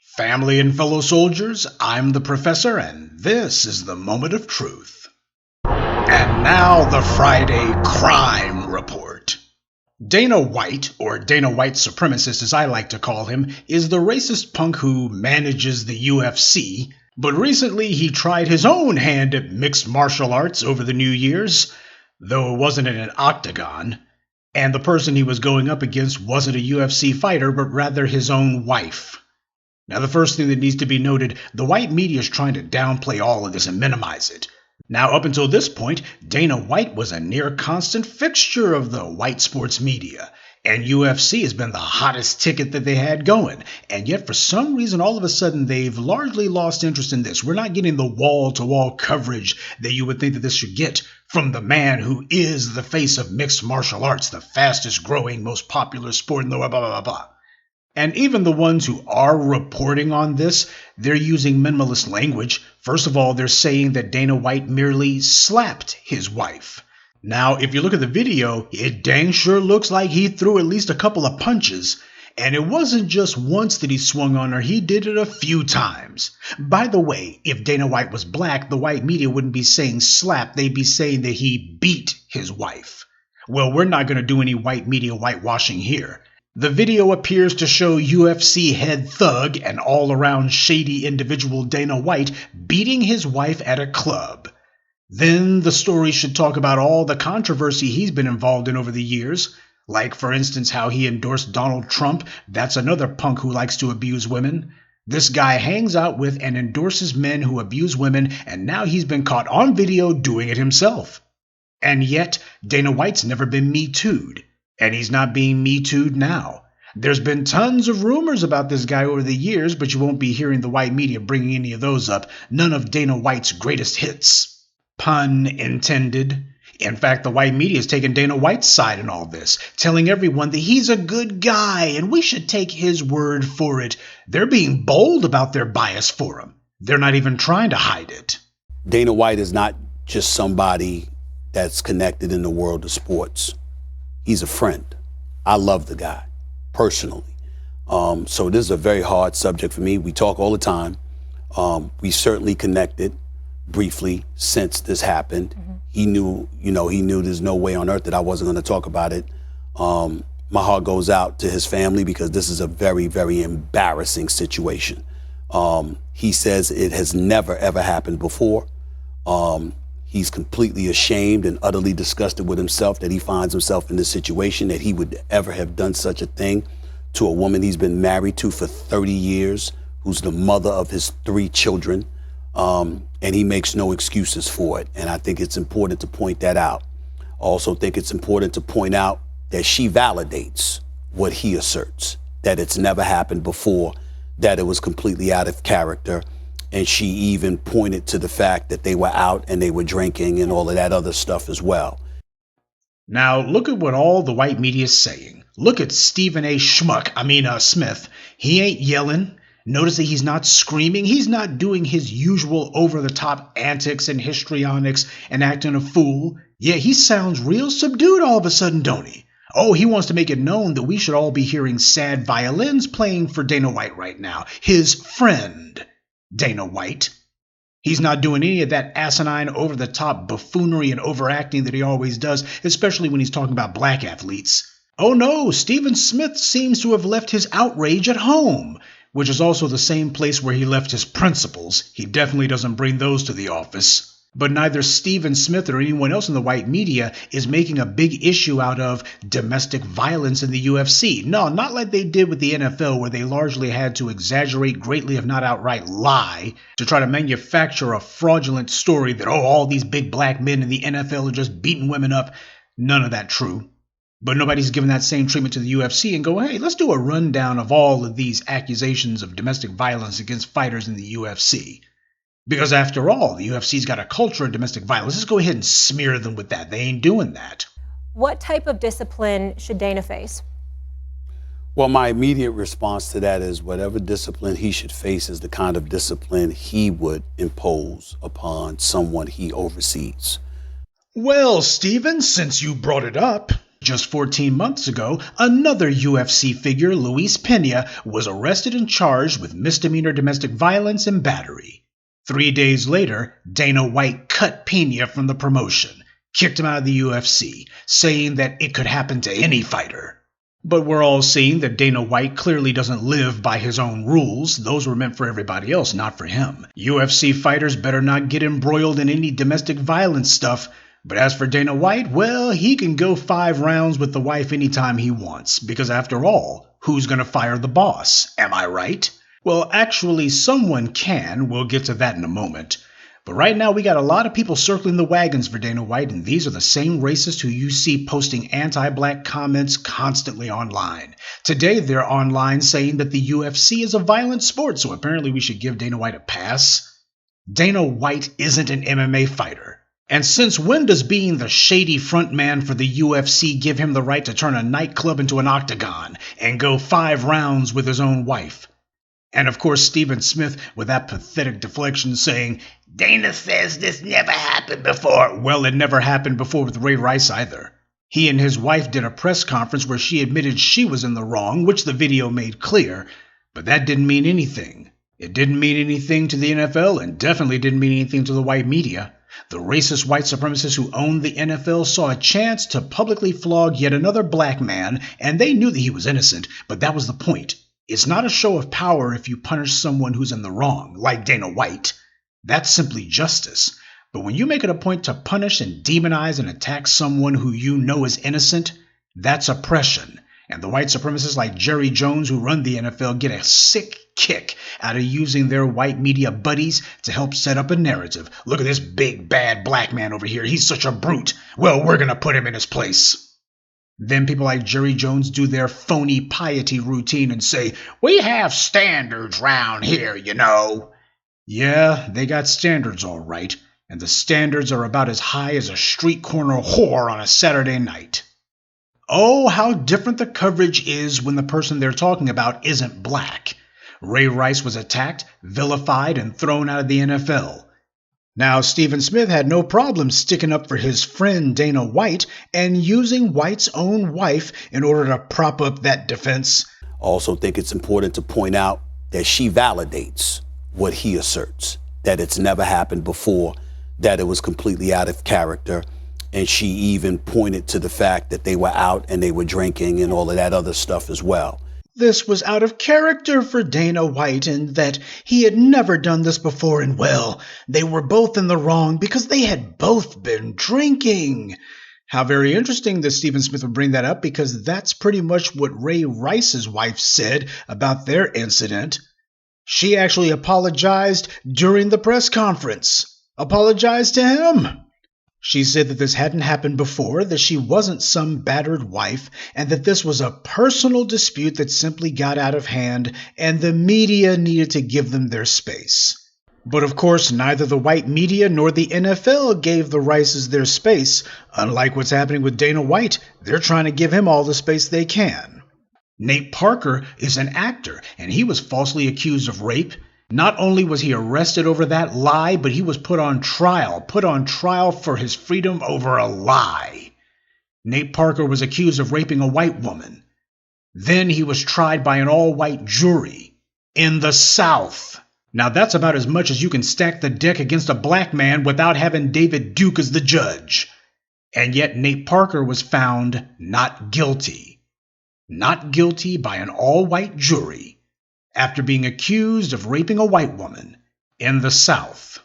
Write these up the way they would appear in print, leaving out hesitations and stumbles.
Family and fellow soldiers, I'm the Professor, and this is the Moment of Truth. And now the Friday Crime Report. Dana White, or Dana White Supremacist as I like to call him, is the racist punk who manages the UFC, but recently he tried his own hand at mixed martial arts over the New Year's, though it wasn't in an octagon, and the person he was going up against wasn't a UFC fighter, but rather his own wife. Now, the first thing that needs to be noted, the white media is trying to downplay all of this and minimize it. Now, up until this point, Dana White was a near constant fixture of the white sports media, and UFC has been the hottest ticket that they had going. And yet, for some reason, all of a sudden, they've largely lost interest in this. We're not getting the wall-to-wall coverage that you would think that this should get from the man who is the face of mixed martial arts, the fastest growing, most popular sport in the world, blah, blah, blah, blah. And even the ones who are reporting on this, they're using minimalist language. First of all, they're saying that Dana White merely slapped his wife. Now, if you look at the video, it dang sure looks like he threw at least a couple of punches. And it wasn't just once that he swung on her, he did it a few times. By the way, if Dana White was black, the white media wouldn't be saying slap, they'd be saying that he beat his wife. Well, we're not going to do any white media whitewashing here. The video appears to show UFC head thug and all-around shady individual Dana White beating his wife at a club. Then the story should talk about all the controversy he's been involved in over the years, like, for instance, how he endorsed Donald Trump. That's another punk who likes to abuse women. This guy hangs out with and endorses men who abuse women, and now he's been caught on video doing it himself. And yet, Dana White's never been Me Too'd. And he's not being Me Too'd now. There's been tons of rumors about this guy over the years, but you won't be hearing the white media bringing any of those up. None of Dana White's greatest hits. Pun intended. In fact, the white media is taking Dana White's side in all this, telling everyone that he's a good guy and we should take his word for it. They're being bold about their bias for him. They're not even trying to hide it. Dana White is not just somebody that's connected in the world of sports. He's a friend. I love the guy, personally. So this is a very hard subject for me. We talk all the time. We certainly connected briefly since this happened. Mm-hmm. He knew there's no way on earth that I wasn't going to talk about it. My heart goes out to his family because this is a very, very embarrassing situation. He says it has never, ever happened before. He's completely ashamed and utterly disgusted with himself that he finds himself in this situation, that he would ever have done such a thing to a woman he's been married to for 30 years, who's the mother of his 3 children, and he makes no excuses for it. And I think it's important to point that out. I also think it's important to point out that she validates what he asserts, that it's never happened before, that it was completely out of character. And she even pointed to the fact that they were out and they were drinking and all of that other stuff as well. Now, look at what all the white media is saying. Look at Stephen A. Smith. He ain't yelling. Notice that he's not screaming. He's not doing his usual over-the-top antics and histrionics and acting a fool. Yeah, he sounds real subdued all of a sudden, don't he? Oh, he wants to make it known that we should all be hearing sad violins playing for Dana White right now. His friend, Dana White. He's not doing any of that asinine, over-the-top buffoonery and overacting that he always does, especially when he's talking about black athletes. Oh no, Stephen Smith seems to have left his outrage at home, which is also the same place where he left his principles. He definitely doesn't bring those to the office. But neither Stephen Smith or anyone else in the white media is making a big issue out of domestic violence in the UFC. No, not like they did with the NFL, where they largely had to exaggerate greatly, if not outright lie, to try to manufacture a fraudulent story that, all these big black men in the NFL are just beating women up. None of that true. But nobody's given that same treatment to the UFC and go, hey, let's do a rundown of all of these accusations of domestic violence against fighters in the UFC. Because after all, the UFC's got a culture of domestic violence. Let's go ahead and smear them with that. They ain't doing that. What type of discipline should Dana face? Well, my immediate response to that is whatever discipline he should face is the kind of discipline he would impose upon someone he oversees. Well, Stephen, since you brought it up, Just 14 months ago, another UFC figure, Luis Pena, was arrested and charged with misdemeanor domestic violence and battery. 3 days later, Dana White cut Pena from the promotion, kicked him out of the UFC, saying that it could happen to any fighter. But we're all seeing that Dana White clearly doesn't live by his own rules. Those were meant for everybody else, not for him. UFC fighters better not get embroiled in any domestic violence stuff. But as for Dana White, well, he can go 5 rounds with the wife anytime he wants, because after all, who's going to fire the boss? Am I right? Well, actually, someone can. We'll get to that in a moment. But right now, we got a lot of people circling the wagons for Dana White, and these are the same racists who you see posting anti-black comments constantly online. Today, they're online saying that the UFC is a violent sport, so apparently we should give Dana White a pass. Dana White isn't an MMA fighter. And since when does being the shady frontman for the UFC give him the right to turn a nightclub into an octagon and go 5 rounds with his own wife? And of course, Stephen Smith with that pathetic deflection saying, Dana says this never happened before. Well, it never happened before with Ray Rice either. He and his wife did a press conference where she admitted she was in the wrong, which the video made clear, but that didn't mean anything. It didn't mean anything to the NFL and definitely didn't mean anything to the white media. The racist white supremacists who owned the NFL saw a chance to publicly flog yet another black man, and they knew that he was innocent, but that was the point. It's not a show of power if you punish someone who's in the wrong, like Dana White. That's simply justice. But when you make it a point to punish and demonize and attack someone who you know is innocent, that's oppression. And the white supremacists like Jerry Jones who run the NFL get a sick kick out of using their white media buddies to help set up a narrative. Look at this big bad black man over here. He's such a brute. Well, we're going to put him in his place. Then people like Jerry Jones do their phony piety routine and say, we have standards round here, you know. Yeah, they got standards all right, and the standards are about as high as a street corner whore on a Saturday night. Oh, how different the coverage is when the person they're talking about isn't black. Ray Rice was attacked, vilified, and thrown out of the NFL. Now, Stephen Smith had no problem sticking up for his friend Dana White and using White's own wife in order to prop up that defense. I also think it's important to point out that she validates what he asserts, that it's never happened before, that it was completely out of character. And she even pointed to the fact that they were out and they were drinking and all of that other stuff as well. This was out of character for Dana White and that he had never done this before, and well, they were both in the wrong because they had both been drinking. How very interesting that Stephen Smith would bring that up, because that's pretty much what Ray Rice's wife said about their incident. She actually apologized during the press conference. Apologized to him. She said that this hadn't happened before, that she wasn't some battered wife, and that this was a personal dispute that simply got out of hand, and the media needed to give them their space. But of course, neither the white media nor the NFL gave the Rices their space. Unlike what's happening with Dana White, they're trying to give him all the space they can. Nate Parker is an actor, and he was falsely accused of rape. Not only was he arrested over that lie, but he was put on trial for his freedom over a lie. Nate Parker was accused of raping a white woman. Then he was tried by an all-white jury in the South. Now that's about as much as you can stack the deck against a black man without having David Duke as the judge. And yet Nate Parker was found not guilty. Not guilty by an all-white jury, after being accused of raping a white woman in the South.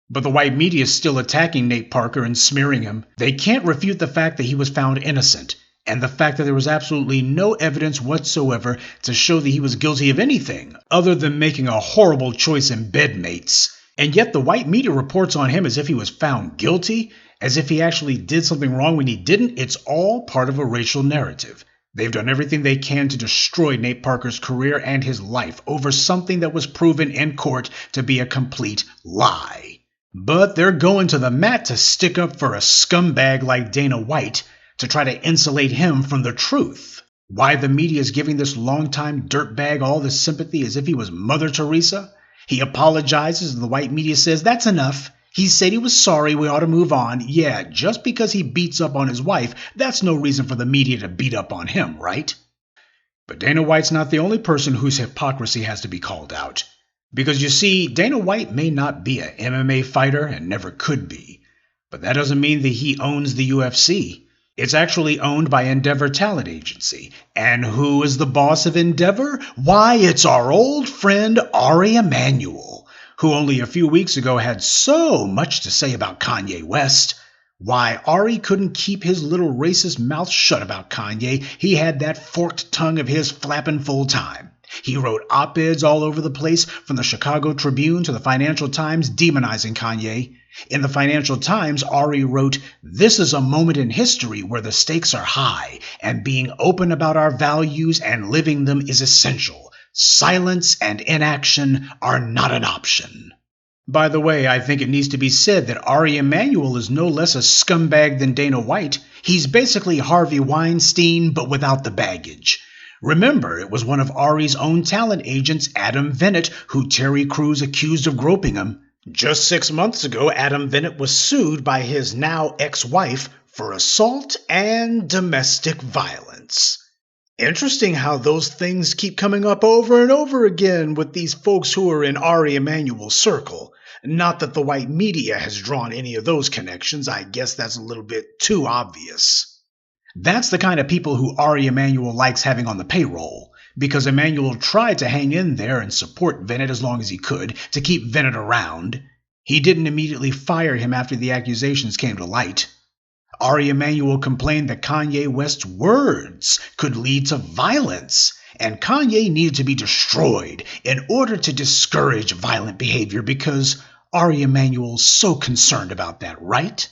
But the white media is still attacking Nate Parker and smearing him. They can't refute the fact that he was found innocent, and the fact that there was absolutely no evidence whatsoever to show that he was guilty of anything, other than making a horrible choice in bedmates. And yet the white media reports on him as if he was found guilty, as if he actually did something wrong when he didn't. It's all part of a racial narrative. They've done everything they can to destroy Nate Parker's career and his life over something that was proven in court to be a complete lie. But they're going to the mat to stick up for a scumbag like Dana White to try to insulate him from the truth. Why the media is giving this longtime dirtbag all this sympathy as if he was Mother Teresa? He apologizes and the white media says, that's enough. He said he was sorry, we ought to move on. Yeah, just because he beats up on his wife, that's no reason for the media to beat up on him, right? But Dana White's not the only person whose hypocrisy has to be called out. Because you see, Dana White may not be a MMA fighter and never could be. But that doesn't mean that he owns the UFC. It's actually owned by Endeavor Talent Agency. And who is the boss of Endeavor? Why, it's our old friend Ari Emanuel, who only a few weeks ago had so much to say about Kanye West. Why, Ari couldn't keep his little racist mouth shut about Kanye. He had that forked tongue of his flapping full time. He wrote op-eds all over the place, from the Chicago Tribune to the Financial Times, demonizing Kanye. In the Financial Times, Ari wrote, "This is a moment in history where the stakes are high, and being open about our values and living them is essential. Silence and inaction are not an option." By the way, I think it needs to be said that Ari Emanuel is no less a scumbag than Dana White. He's basically Harvey Weinstein, but without the baggage. Remember, it was one of Ari's own talent agents, Adam Bennett, who Terry Crews accused of groping him. Just 6 months ago, Adam Bennett was sued by his now ex-wife for assault and domestic violence. Interesting how those things keep coming up over and over again with these folks who are in Ari Emanuel's circle. Not that the white media has drawn any of those connections. I guess that's a little bit too obvious. That's the kind of people who Ari Emanuel likes having on the payroll, because Emanuel tried to hang in there and support Bennett as long as he could to keep Bennett around. He didn't immediately fire him after the accusations came to light. Ari Emanuel complained that Kanye West's words could lead to violence, and Kanye needed to be destroyed in order to discourage violent behavior, because Ari Emanuel's so concerned about that, right?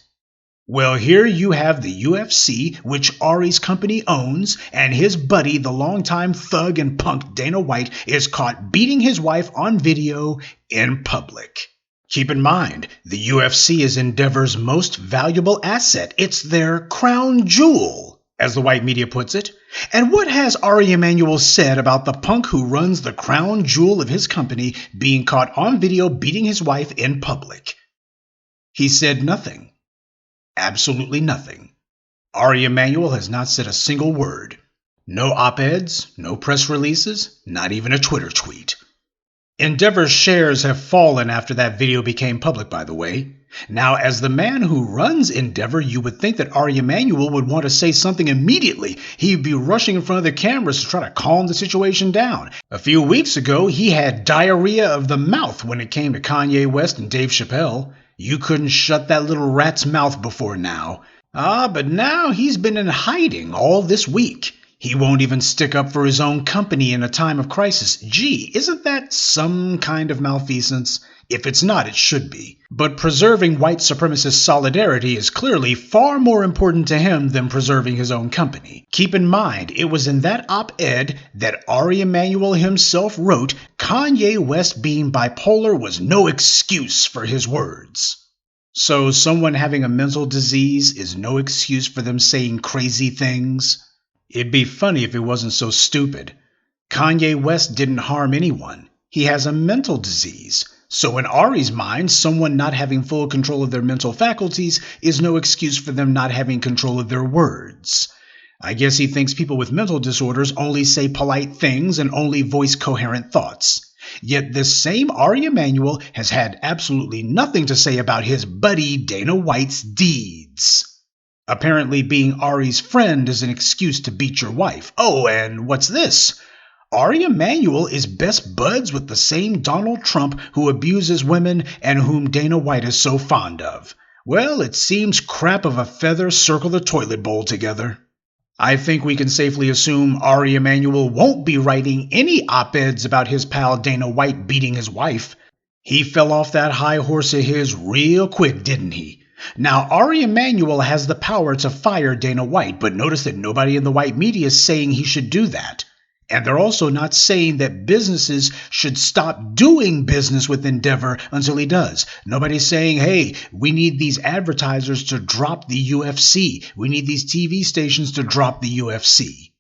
Well, here you have the UFC, which Ari's company owns, and his buddy, the longtime thug and punk Dana White, is caught beating his wife on video in public. Keep in mind, the UFC is Endeavor's most valuable asset. It's their crown jewel, as the white media puts it. And what has Ari Emanuel said about the punk who runs the crown jewel of his company being caught on video beating his wife in public? He said nothing. Absolutely nothing. Ari Emanuel has not said a single word. No op-eds, no press releases, not even a Twitter tweet. Endeavor's shares have fallen after that video became public, by the way. Now, as the man who runs Endeavor, you would think that Ari Emanuel would want to say something immediately. He'd be rushing in front of the cameras to try to calm the situation down. A few weeks ago, he had diarrhea of the mouth when it came to Kanye West and Dave Chappelle. You couldn't shut that little rat's mouth before now. But now he's been in hiding all this week. He won't even stick up for his own company in a time of crisis. Gee, isn't that some kind of malfeasance? If it's not, it should be. But preserving white supremacist solidarity is clearly far more important to him than preserving his own company. Keep in mind, it was in that op-ed that Ari Emanuel himself wrote, Kanye West being bipolar was no excuse for his words. So someone having a mental disease is no excuse for them saying crazy things? It'd be funny if it wasn't so stupid. Kanye West didn't harm anyone. He has a mental disease. So in Ari's mind, someone not having full control of their mental faculties is no excuse for them not having control of their words. I guess he thinks people with mental disorders only say polite things and only voice coherent thoughts. Yet this same Ari Emanuel has had absolutely nothing to say about his buddy Dana White's deeds. Apparently being Ari's friend is an excuse to beat your wife. Oh, and what's this? Ari Emanuel is best buds with the same Donald Trump who abuses women and whom Dana White is so fond of. Well, it seems crap of a feather circle the toilet bowl together. I think we can safely assume Ari Emanuel won't be writing any op-eds about his pal Dana White beating his wife. He fell off that high horse of his real quick, didn't he? Now, Ari Emanuel has the power to fire Dana White, but notice that nobody in the white media is saying he should do that. And they're also not saying that businesses should stop doing business with Endeavor until he does. Nobody's saying, hey, we need these advertisers to drop the UFC. We need these TV stations to drop the UFC.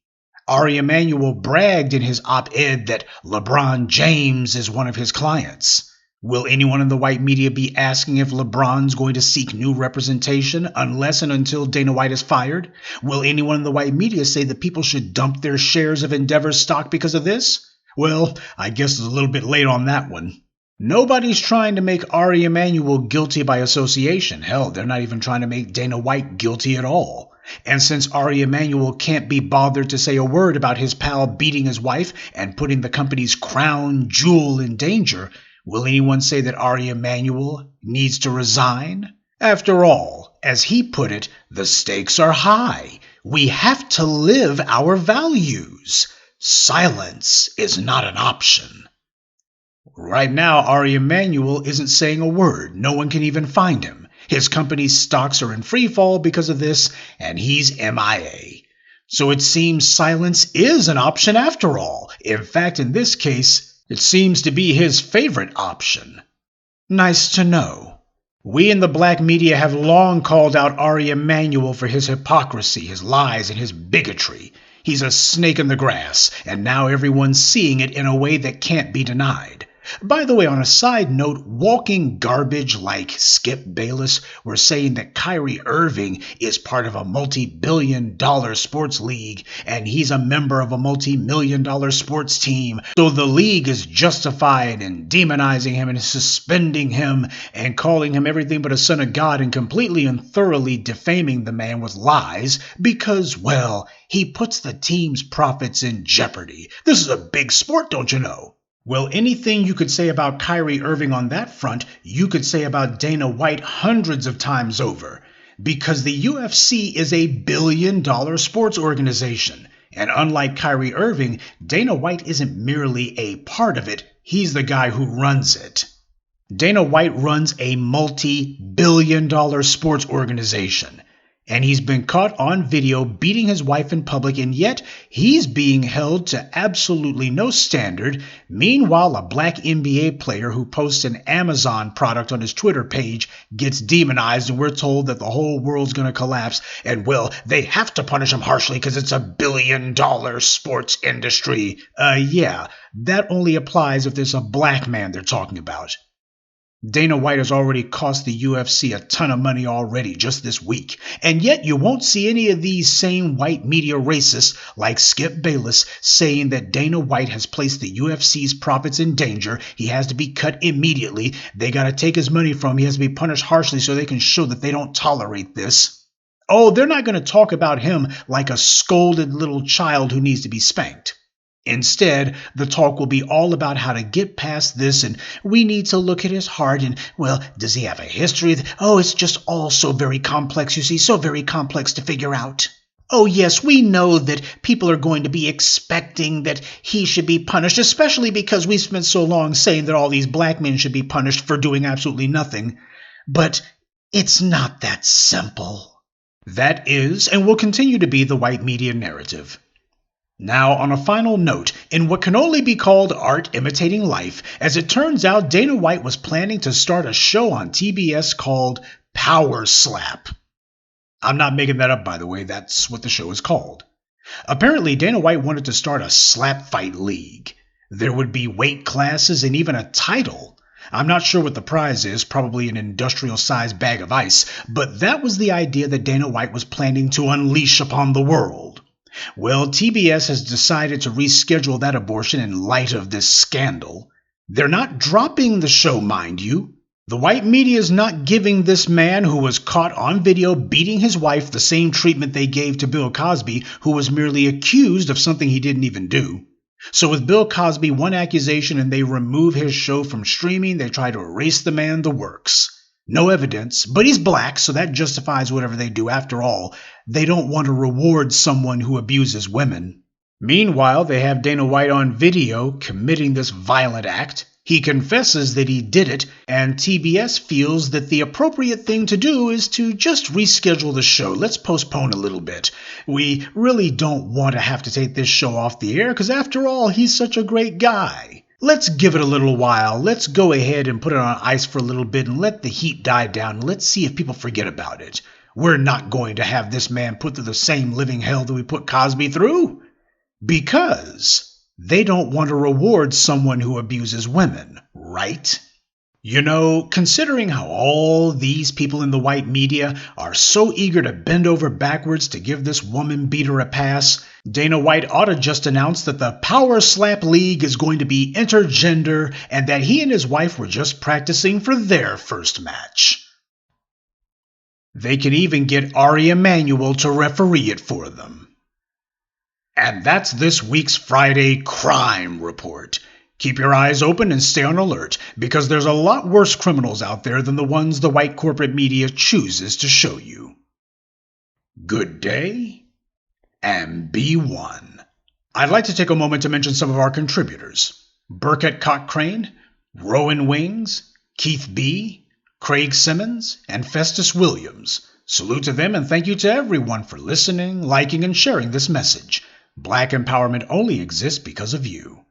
Ari Emanuel bragged in his op-ed that LeBron James is one of his clients. Will anyone in the white media be asking if LeBron's going to seek new representation unless and until Dana White is fired? Will anyone in the white media say that people should dump their shares of Endeavor's stock because of this? Well, I guess it's a little bit late on that one. Nobody's trying to make Ari Emanuel guilty by association. Hell, they're not even trying to make Dana White guilty at all. And since Ari Emanuel can't be bothered to say a word about his pal beating his wife and putting the company's crown jewel in danger, will anyone say that Ari Emanuel needs to resign? After all, as he put it, the stakes are high. We have to live our values. Silence is not an option. Right now, Ari Emanuel isn't saying a word. No one can even find him. His company's stocks are in free fall because of this, and he's MIA. So it seems silence is an option after all. In fact, in this case, it seems to be his favorite option. Nice to know. We in the black media have long called out Ari Emanuel for his hypocrisy, his lies, and his bigotry. He's a snake in the grass, and now everyone's seeing it in a way that can't be denied. By the way, on a side note, walking garbage like Skip Bayless were saying that Kyrie Irving is part of a multi-billion-dollar sports league, and he's a member of a multi-million-dollar sports team. So the league is justified in demonizing him and suspending him and calling him everything but a son of God and completely and thoroughly defaming the man with lies because, well, he puts the team's profits in jeopardy. This is a big sport, don't you know? Well, anything you could say about Kyrie Irving on that front, you could say about Dana White hundreds of times over. Because the UFC is a billion-dollar sports organization. And unlike Kyrie Irving, Dana White isn't merely a part of it, he's the guy who runs it. Dana White runs a multi-billion-dollar sports organization. And he's been caught on video beating his wife in public, and yet he's being held to absolutely no standard. Meanwhile, a black NBA player who posts an Amazon product on his Twitter page gets demonized, and we're told that the whole world's going to collapse. And, well, they have to punish him harshly because it's a billion-dollar sports industry. Yeah, that only applies if there's a black man they're talking about. Dana White has already cost the UFC a ton of money already just this week, and yet you won't see any of these same white media racists like Skip Bayless saying that Dana White has placed the UFC's profits in danger. He has to be cut immediately. They got to take his money from him. He has to be punished harshly so they can show that they don't tolerate this. Oh, they're not going to talk about him like a scolded little child who needs to be spanked. Instead, the talk will be all about how to get past this, and we need to look at his heart, and, well, does he have a history? Oh, it's just all so very complex, you see, so very complex to figure out. Oh, yes, we know that people are going to be expecting that he should be punished, especially because we spent so long saying that all these black men should be punished for doing absolutely nothing. But it's not that simple. That is, and will continue to be, the white media narrative. Now, on a final note, in what can only be called art imitating life, as it turns out, Dana White was planning to start a show on TBS called Power Slap. I'm not making that up, by the way. That's what the show is called. Apparently, Dana White wanted to start a slap fight league. There would be weight classes and even a title. I'm not sure what the prize is, probably an industrial-sized bag of ice, but that was the idea that Dana White was planning to unleash upon the world. Well, TBS has decided to reschedule that abortion in light of this scandal. They're not dropping the show, mind you. The white media is not giving this man who was caught on video beating his wife the same treatment they gave to Bill Cosby, who was merely accused of something he didn't even do. So with Bill Cosby, one accusation and they remove his show from streaming, they try to erase the man, the works. No evidence, but he's black, so that justifies whatever they do. After all, they don't want to reward someone who abuses women. Meanwhile, they have Dana White on video committing this violent act. He confesses that he did it, and TBS feels that the appropriate thing to do is to just reschedule the show. Let's postpone a little bit. We really don't want to have to take this show off the air, because after all, he's such a great guy. Let's give it a little while. Let's go ahead and put it on ice for a little bit and let the heat die down. Let's see if people forget about it. We're not going to have this man put through the same living hell that we put Cosby through. Because they don't want to reward someone who abuses women, right? You know, considering how all these people in the white media are so eager to bend over backwards to give this woman beater a pass, Dana White ought to just announce that the Power Slap League is going to be intergender and that he and his wife were just practicing for their first match. They can even get Ari Emanuel to referee it for them. And that's this week's Friday Crime Report. Keep your eyes open and stay on alert, because there's a lot worse criminals out there than the ones the white corporate media chooses to show you. Good day, and be one. I'd like to take a moment to mention some of our contributors. Burkett Cochrane, Rowan Wings, Keith B., Craig Simmons, and Festus Williams. Salute to them and thank you to everyone for listening, liking, and sharing this message. Black empowerment only exists because of you.